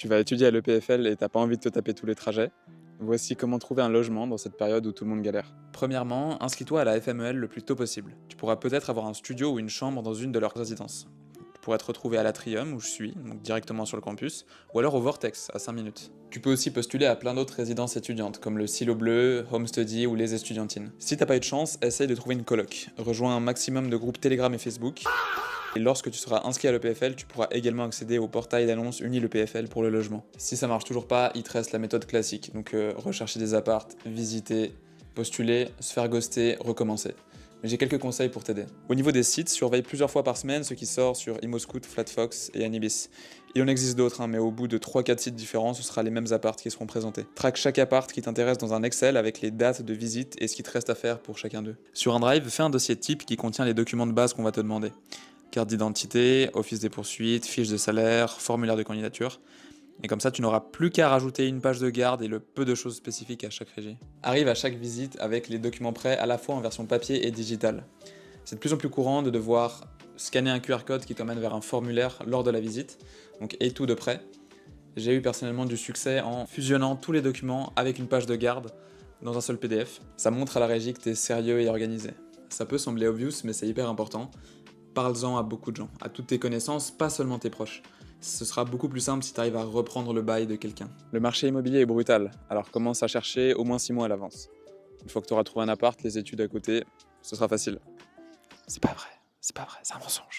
Tu vas étudier à l'EPFL et t'as pas envie de te taper tous les trajets. Voici comment trouver un logement dans cette période où tout le monde galère. Premièrement, inscris-toi à la FMEL le plus tôt possible. Tu pourras peut-être avoir un studio ou une chambre dans une de leurs résidences. Tu pourrais te retrouver à l'Atrium, où je suis, donc directement sur le campus, ou alors au Vortex, à 5 minutes. Tu peux aussi postuler à plein d'autres résidences étudiantes, comme le Silo Bleu, Home Study ou les Estudiantines. Si t'as pas eu de chance, essaye de trouver une coloc. Rejoins un maximum de groupes Telegram et Facebook. Et lorsque tu seras inscrit à l'EPFL, tu pourras également accéder au portail d'annonces Uni l'EPFL pour le logement. Si ça marche toujours pas, il te reste la méthode classique, donc rechercher des appartes, visiter, postuler, se faire ghoster, recommencer. Mais j'ai quelques conseils pour t'aider. Au niveau des sites, surveille plusieurs fois par semaine ce qui sort sur ImmoScout, Flatfox et Anibis. Il en existe d'autres, mais au bout de 3-4 sites différents, ce sera les mêmes apparts qui seront présentés. Traque chaque appart qui t'intéresse dans un Excel avec les dates de visite et ce qui te reste à faire pour chacun d'eux. Sur un Drive, fais un dossier type qui contient les documents de base qu'on va te demander. Carte d'identité, office des poursuites, fiche de salaire, formulaire de candidature. Et comme ça, tu n'auras plus qu'à rajouter une page de garde et le peu de choses spécifiques à chaque régie. Arrive à chaque visite avec les documents prêts à la fois en version papier et digitale. C'est de plus en plus courant de devoir scanner un QR code qui t'emmène vers un formulaire lors de la visite, donc et tout de près. J'ai eu personnellement du succès en fusionnant tous les documents avec une page de garde dans un seul PDF. Ça montre à la régie que tu es sérieux et organisé. Ça peut sembler obvious, mais c'est hyper important. Parle-en à beaucoup de gens, à toutes tes connaissances, pas seulement tes proches. Ce sera beaucoup plus simple si tu arrives à reprendre le bail de quelqu'un. Le marché immobilier est brutal, alors commence à chercher au moins 6 mois à l'avance. Une fois que tu auras trouvé un appart, les études à côté, ce sera facile. C'est pas vrai, c'est un mensonge.